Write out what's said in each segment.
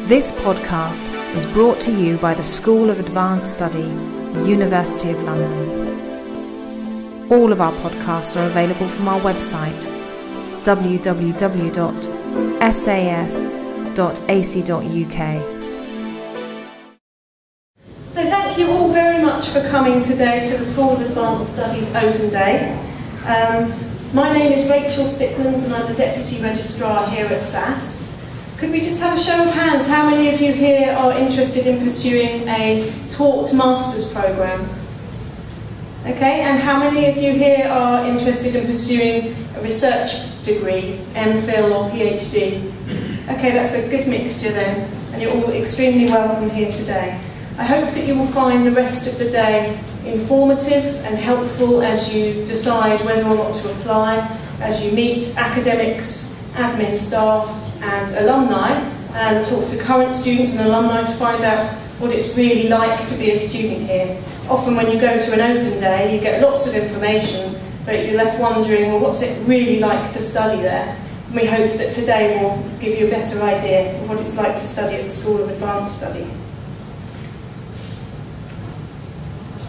This podcast is brought to you by the School of Advanced Study, University of London. All of our podcasts are available from our website, www.sas.ac.uk. So thank you all very much for coming today to the School of Advanced Studies Open Day. My name is Rachel Stickland and I'm the Deputy Registrar here at SAS. Could we just have a show of hands? How many of you here are interested in pursuing a taught master's programme? Okay, and how many of you here are interested in pursuing a research degree, MPhil or PhD? Okay, that's a good mixture then, and you're all extremely welcome here today. I hope that you will find the rest of the day informative and helpful as you decide whether or not to apply, as you meet academics, admin staff and alumni, and talk to current students and alumni to find out what it's really like to be a student here. Often when you go to an open day, you get lots of information, but you're left wondering, well, what's it really like to study there? And we hope that today will give you a better idea of what it's like to study at the School of Advanced Study.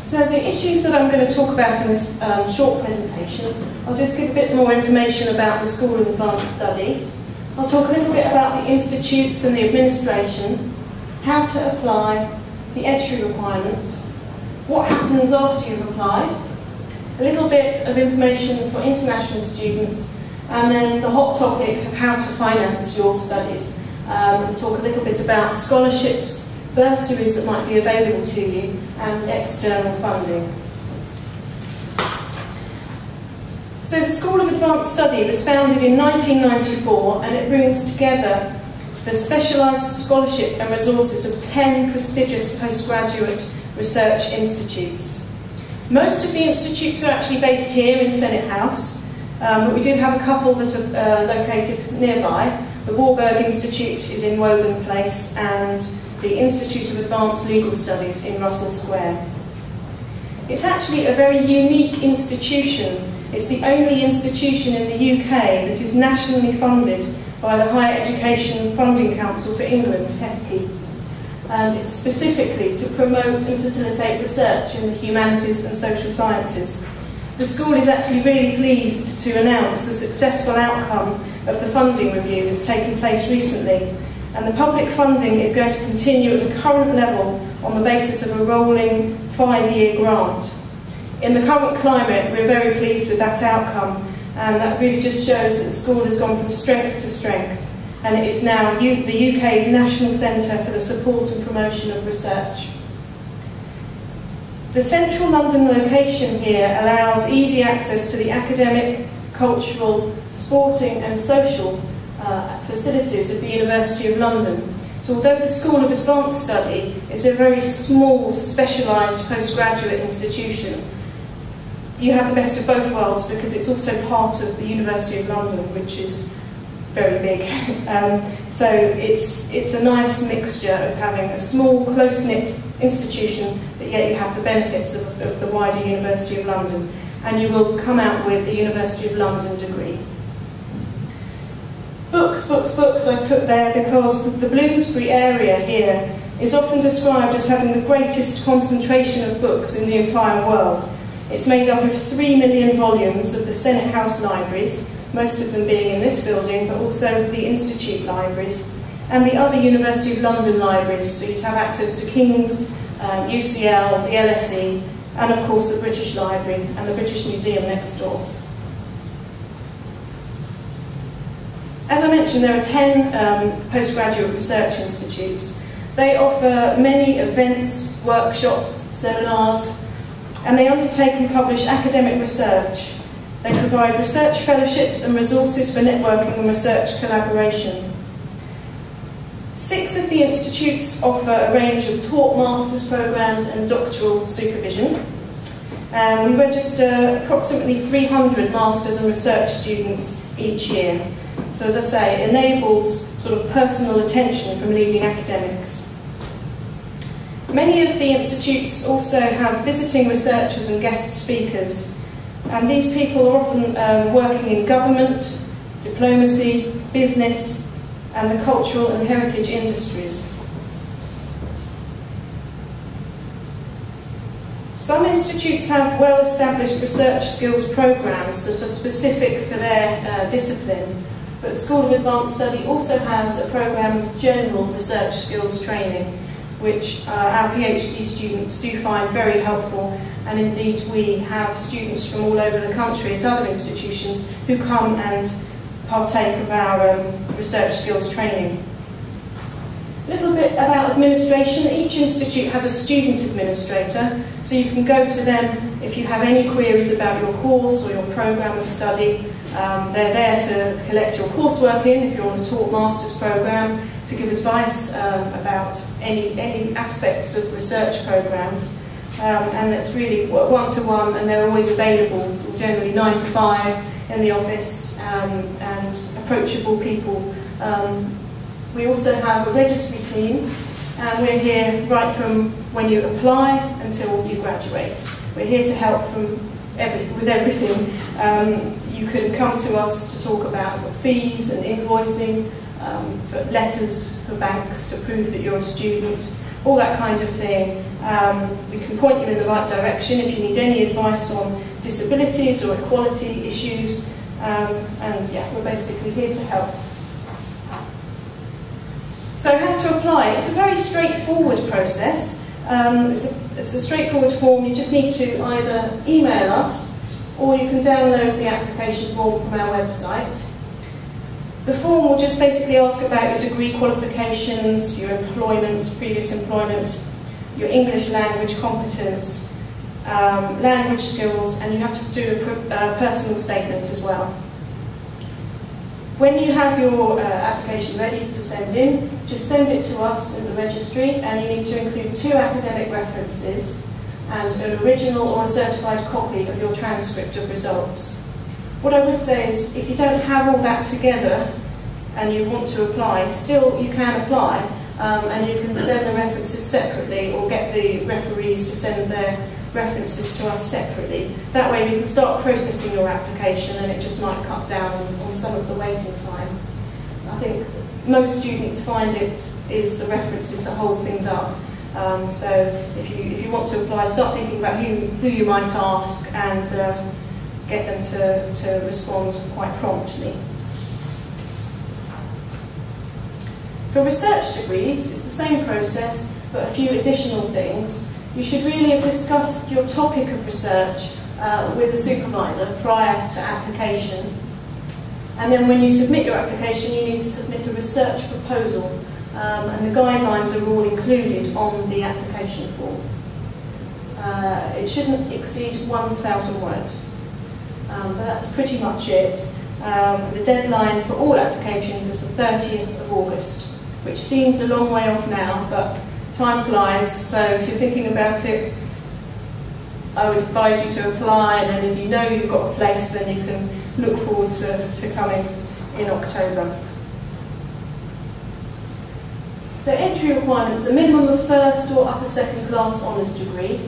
So the issues that I'm going to talk about in this short presentation, I'll just give a bit more information about the School of Advanced Study. I'll talk a little bit about the institutes and the administration, how to apply, the entry requirements, what happens after you've applied, a little bit of information for international students, and then the hot topic of how to finance your studies. We'll talk a little bit about scholarships, bursaries that might be available to you, and external funding. So the School of Advanced Study was founded in 1994 and it brings together the specialised scholarship and resources of 10 prestigious postgraduate research institutes. Most of the institutes are actually based here in Senate House, but we do have a couple that are located nearby. The Warburg Institute is in Woburn Place and the Institute of Advanced Legal Studies in Russell Square. It's actually a very unique institution. It's the only institution in the UK that is nationally funded by the Higher Education Funding Council for England, HEFCE, and it's specifically to promote and facilitate research in the humanities and social sciences. The school is actually really pleased to announce the successful outcome of the funding review that's taken place recently, and the public funding is going to continue at the current level on the basis of a rolling 5-year grant. In the current climate, we're very pleased with that outcome, and that really just shows that the school has gone from strength to strength, and it is now the UK's national centre for the support and promotion of research. The central London location here allows easy access to the academic, cultural, sporting and social facilities of the University of London. So although the School of Advanced Study is a very small, specialised postgraduate institution, you have the best of both worlds because it's also part of the University of London, which is very big. So it's a nice mixture of having a small, close-knit institution, but yet you have the benefits of the wider University of London. And you will come out with a University of London degree. Books, books, books I put there because the Bloomsbury area here is often described as having the greatest concentration of books in the entire world. It's made up of 3 million volumes of the Senate House libraries, most of them being in this building, but also the Institute libraries, and the other University of London libraries, so you'd have access to King's, UCL, the LSE, and of course the British Library and the British Museum next door. As I mentioned, there are 10 postgraduate research institutes. They offer many events, workshops, seminars, and they undertake and publish academic research. They provide research fellowships and resources for networking and research collaboration. 6 of the institutes offer a range of taught master's programmes and doctoral supervision. We register approximately 300 masters and research students each year. So as I say, it enables sort of personal attention from leading academics. Many of the institutes also have visiting researchers and guest speakers, and these people are often working in government, diplomacy, business, and the cultural and heritage industries. Some institutes have well-established research skills programs that are specific for their discipline, but the School of Advanced Study also has a program of general research skills training, which our PhD students do find very helpful, and indeed we have students from all over the country at other institutions who come and partake of our research skills training. A little bit about administration. Each institute has a student administrator, so you can go to them if you have any queries about your course or your programme of study. They're there to collect your coursework in if you're on a taught master's programme, to give advice about any aspects of research programmes. And it's really one-to-one, and they're always available, generally 9 to 5 in the office, and approachable people. We also have a registry team, and we're here right from when you apply until you graduate. We're here to help with everything. You can come to us to talk about fees and invoicing, for letters for banks to prove that you're a student, all that kind of thing. We can point you in the right direction if you need any advice on disabilities or equality issues, and yeah, we're basically here to help. So how to apply? It's a very straightforward process. It's a straightforward form. You just need to either email us, or you can download the application form from our website. The form will just basically ask about your degree qualifications, your employment, previous employment, your English language competence, language skills, and you have to do a personal statement as well. When you have your application ready to send in, just send it to us in the registry, and you need to include 2 academic references and an original or a certified copy of your transcript of results. What I would say is, if you don't have all that together and you want to apply, still you can apply, and you can send the references separately, or get the referees to send their references to us separately. That way we can start processing your application, and it just might cut down on some of the waiting time. I think most students find it is the references that hold things up. So if you want to apply, start thinking about who you might ask, and get them to respond quite promptly. For research degrees, it's the same process, but a few additional things. You should really have discussed your topic of research with the supervisor prior to application. And then when you submit your application, you need to submit a research proposal, and the guidelines are all included on the application form. It shouldn't exceed 1,000 words, but that's pretty much it. The deadline for all applications is the 30th of August, which seems a long way off now, but time flies, so if you're thinking about it, I would advise you to apply, and then if you know you've got a place, then you can look forward to coming in October. So entry requirements: a minimum of first or upper second class honours degree.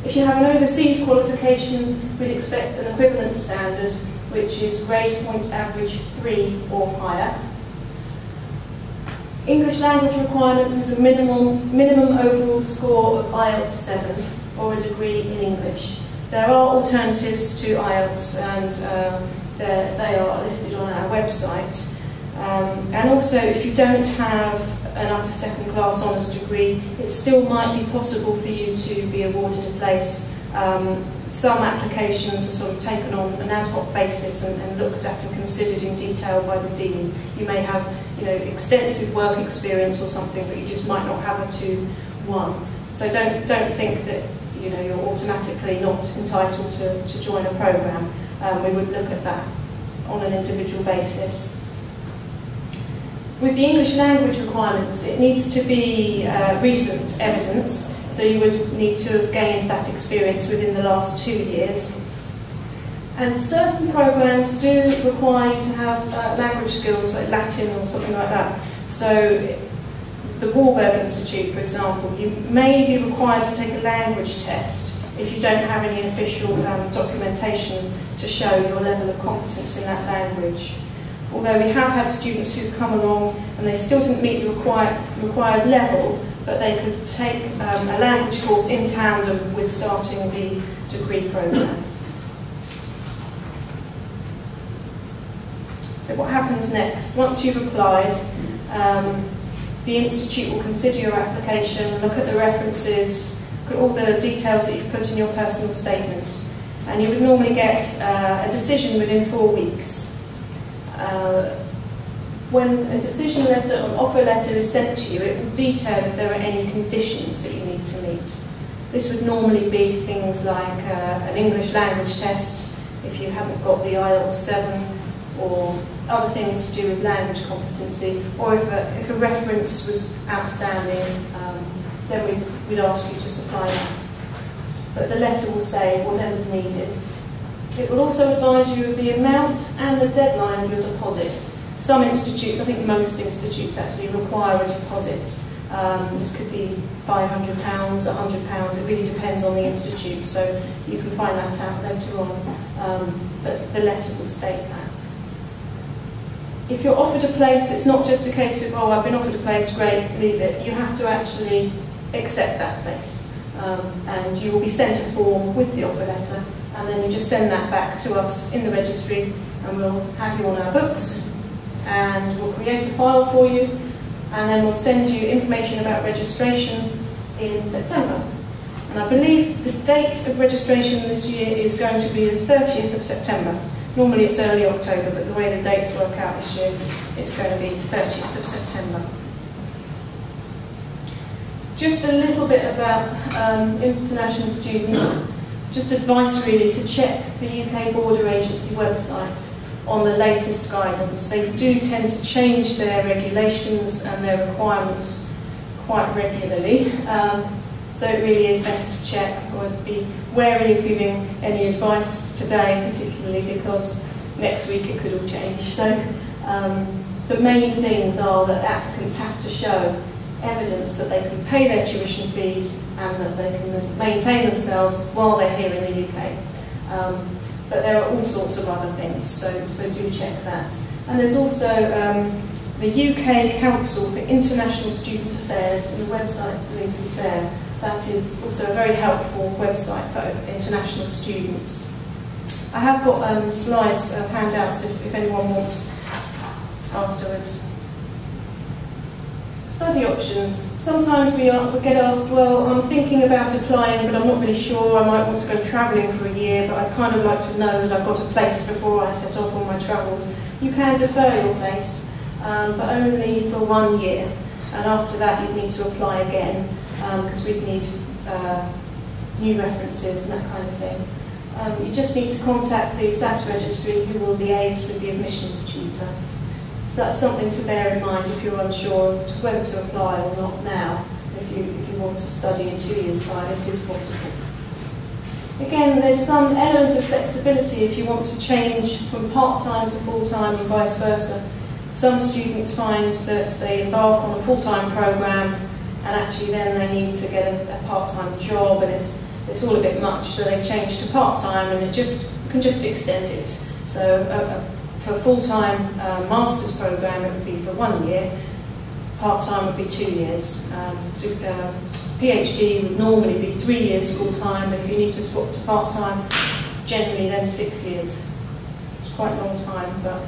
If you have an overseas qualification, we'd expect an equivalent standard, which is grade point average 3 or higher. English language requirements is a minimum overall score of IELTS 7 or a degree in English. There are alternatives to IELTS, and they are listed on our website. And also, if you don't have an upper second class honours degree, it still might be possible for you to be awarded a place. Some applications are sort of taken on an ad hoc basis and looked at and considered in detail by the dean. You may have, extensive work experience or something, but you just might not have a 2-1. So don't think that you're automatically not entitled to join a programme. We would look at that on an individual basis. With the English language requirements, it needs to be recent evidence, so you would need to have gained that experience within the last 2 years. And certain programmes do require you to have language skills, like Latin or something like that. So the Warburg Institute, for example, you may be required to take a language test if you don't have any official documentation to show your level of competence in that language. although we have had students who've come along and they still didn't meet the required level, but they could take a language course in tandem with starting the degree programme. So what happens next? Once you've applied, the Institute will consider your application, look at the references, look at all the details that you've put in your personal statement, and you would normally get a decision within 4 weeks. When a decision letter or offer letter is sent to you, it will detail if there are any conditions that you need to meet. This would normally be things like an English language test, if you haven't got the IELTS 7, or other things to do with language competency, or if a reference was outstanding, then we'd ask you to supply that. But the letter will say whatever's needed. It will also advise you of the amount and the deadline of your deposit. Some institutes, I think most institutes actually require a deposit. This could be £500, £100, it really depends on the institute, so you can find that out later on. But the letter will state that. If you're offered a place, it's not just a case of, oh, I've been offered a place, great, leave it. You have to actually accept that place. And you will be sent a form with the offer letter, and then you just send that back to us in the registry, and we'll have you on our books, and we'll create a file for you, and then we'll send you information about registration in September. And I believe the date of registration this year is going to be the 30th of September. Normally it's early October, but the way the dates work out this year, it's going to be the 30th of September. Just a little bit about international students. Just advice really to check the UK Border Agency website on the latest guidance. They do tend to change their regulations and their requirements quite regularly. So it really is best to check. I would be wary of giving any advice today, particularly because next week it could all change. So the main things are that applicants have to show evidence that they can pay their tuition fees and that they can maintain themselves while they're here in the UK. But there are all sorts of other things, so do check that. And there's also the UK Council for International Student Affairs, and the website link is there. That is also a very helpful website for international students. I have got slides, handouts if anyone wants afterwards. Study options. Sometimes we get asked, well, I'm thinking about applying, but I'm not really sure. I might want to go travelling for a year, but I'd kind of like to know that I've got a place before I set off on my travels. You can defer your place, but only for 1 year. And after that, you need to apply again, because we'd need new references and that kind of thing. You just need to contact the SAS Registry, who will liaise with the admissions tutor. So that's something to bear in mind if you're unsure of whether to apply or not now. If you want to study in 2 years' time, it is possible. Again, there's some element of flexibility if you want to change from part-time to full-time and vice versa. Some students find that they embark on a full-time programme and actually then they need to get a part-time job, and it's all a bit much, so they change to part-time, and you can just extend it. So for a full-time master's programme, it would be for 1 year. Part-time would be 2 years. PhD would normally be 3 years full-time, but if you need to swap to part-time, generally then 6 years. It's quite a long time, but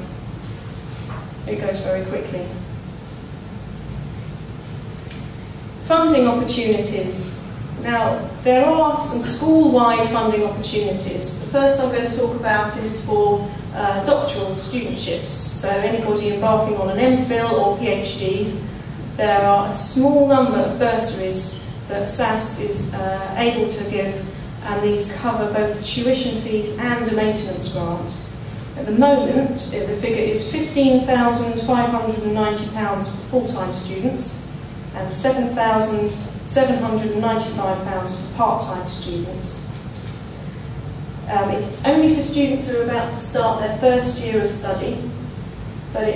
it goes very quickly. Funding opportunities. Now, there are some school-wide funding opportunities. The first I'm going to talk about is for doctoral studentships. So anybody embarking on an MPhil or PhD, there are a small number of bursaries that SAS is able to give, and these cover both tuition fees and a maintenance grant. At the moment, the figure is £15,590 for full-time students and £7,795 for part-time students. It's only for students who are about to start their first year of study, but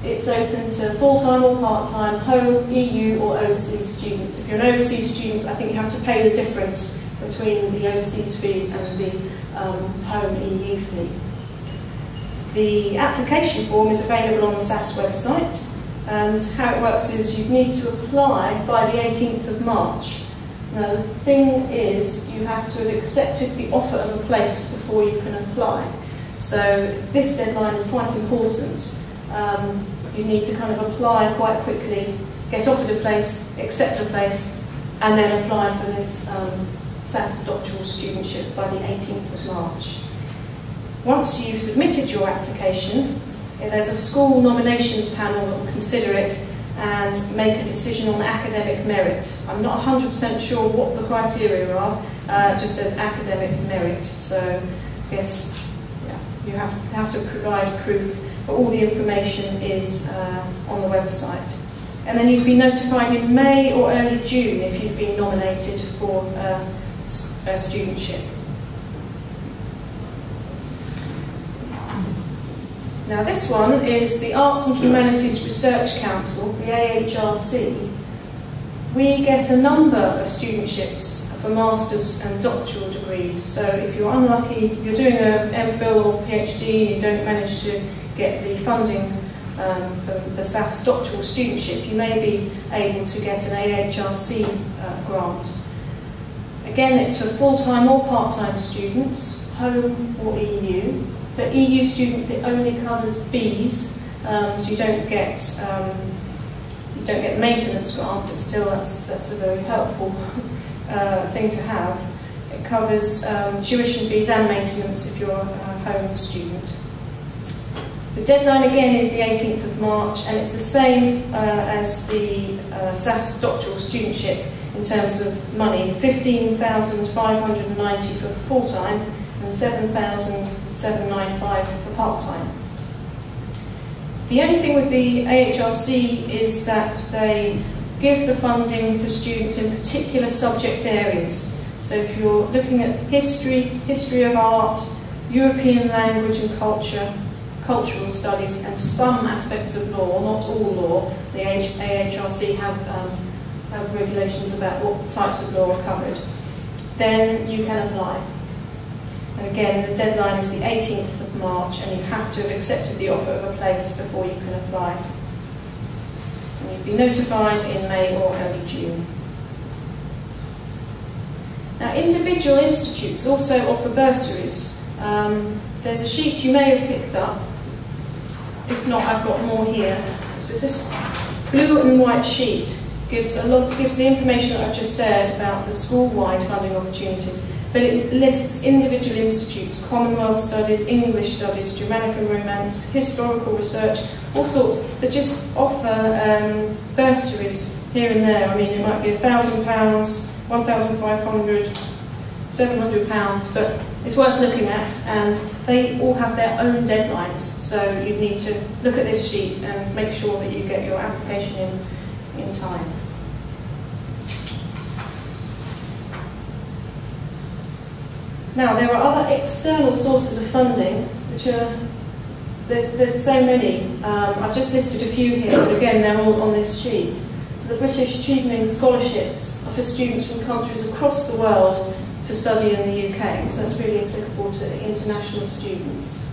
it's open to full-time or part-time, home, EU or overseas students. If you're an overseas student, I think you have to pay the difference between the overseas fee and the home EU fee. The application form is available on the SAS website, and how it works is you need to apply by the 18th of March. Now the thing is, you have to have accepted the offer of a place before you can apply. So this deadline is quite important. You need to kind of apply quite quickly, get offered a place, accept a place, and then apply for this SAS doctoral studentship by the 18th of March. Once you've submitted your application, there's a school nominations panel that will consider it and make a decision on academic merit. I'm not 100% sure what the criteria are, it just says academic merit, so I guess you have to provide proof, but all the information is on the website. And then you'll be notified in May or early June if you've been nominated for a studentship. Now this one is the Arts and Humanities Research Council, the AHRC. We get a number of studentships for masters and doctoral degrees, so if you're unlucky, you're doing an MPhil or PhD and you don't manage to get the funding for the SAS doctoral studentship, you may be able to get an AHRC grant. Again, it's for full-time or part-time students, home or EU. For EU students, it only covers fees, so you don't get the maintenance grant, but still that's a very helpful thing to have. It covers tuition fees and maintenance if you're a home student. The deadline again is the 18th of March, and it's the same as the SAS doctoral studentship in terms of money: $15,590 for full-time and $7,795 for part-time. The only thing with the AHRC is that they give the funding for students in particular subject areas. So if you're looking at history of art, European language and culture, cultural studies, and some aspects of law, not all law, the AHRC have regulations about what types of law are covered, then you can apply. And again, the deadline is the 18th of March, and you have to have accepted the offer of a place before you can apply. And you'll be notified in May or early June. Now, individual institutes also offer bursaries. There's a sheet you may have picked up. If not, I've got more here. So this blue and white sheet gives the information that I've just said about the school-wide funding opportunities, but it lists individual institutes, Commonwealth Studies, English Studies, Germanic and Romance, historical research, all sorts, that just offer bursaries here and there. I mean, it might be £1,000, £1,500, £700, but it's worth looking at, and they all have their own deadlines, so you need to look at this sheet and make sure that you get your application in time. Now, there are other external sources of funding, which are, there's so many. I've just listed a few here, but again, they're all on this sheet. So the British Chevening Scholarships are for students from countries across the world to study in the UK, so that's really applicable to international students.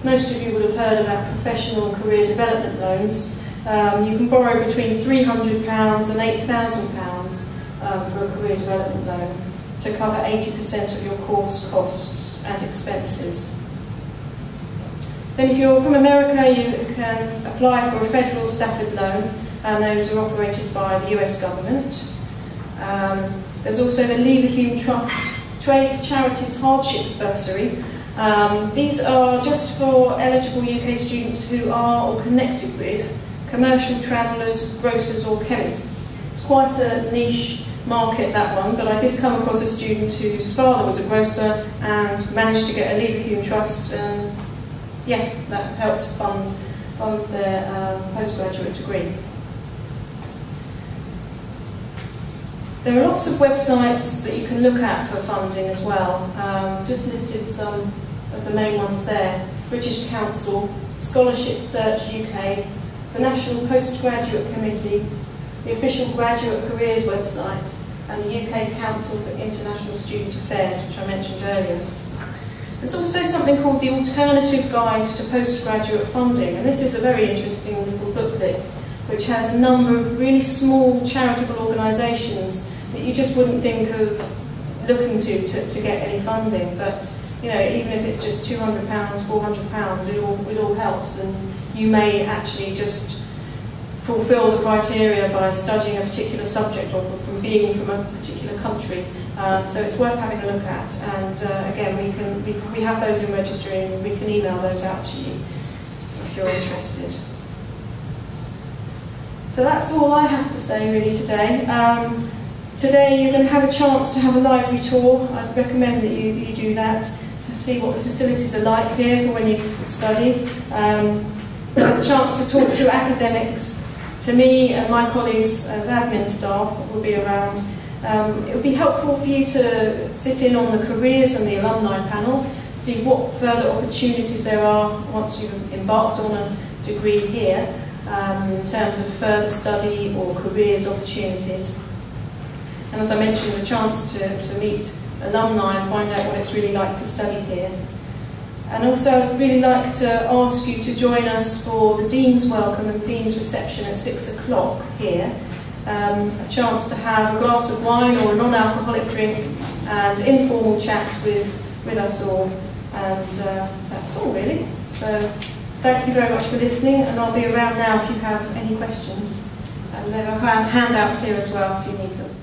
Most of you would have heard about professional and career development loans. You can borrow between £300 and £8,000 for a career development loan to cover 80% of your course costs and expenses. Then if you're from America, you can apply for a federal Stafford loan, and those are operated by the US government. There's also the Leverhulme Trust Trade Charities Hardship Bursary. These are just for eligible UK students who are or connected with commercial travellers, grocers or chemists. It's quite a niche market, that one, but I did come across a student whose father was a grocer and managed to get a Leverhulme Trust, and yeah, that helped fund their postgraduate degree. There are lots of websites that you can look at for funding as well. Just listed some of the main ones there. British Council, Scholarship Search UK, the National Postgraduate Committee, the official Graduate Careers website, and the UK Council for International Student Affairs, which I mentioned earlier. There's also something called the Alternative Guide to Postgraduate Funding, and this is a very interesting little booklet which has a number of really small charitable organisations that you just wouldn't think of looking to get any funding. But you know, even if it's just £200, £400, it all helps, and you may actually just fulfil the criteria by studying a particular subject or from being from a particular country. So it's worth having a look at, and again, we have those in Registry, and we can email those out to you if you're interested. So that's all I have to say really today. Today you're going to have a chance to have a library tour. I'd recommend that you do that to see what the facilities are like here for when you study. Have a chance to talk to academics, to me and my colleagues as admin staff will be around. It would be helpful for you to sit in on the careers and the alumni panel, see what further opportunities there are once you've embarked on a degree here in terms of further study or careers opportunities. And as I mentioned, a chance to meet alumni and find out what it's really like to study here. And also I'd really like to ask you to join us for the Dean's Welcome and Dean's Reception at 6 o'clock here. A chance to have a glass of wine or a non-alcoholic drink and informal chat with us all. And that's all really. So thank you very much for listening, and I'll be around now if you have any questions. And there are handouts here as well if you need them.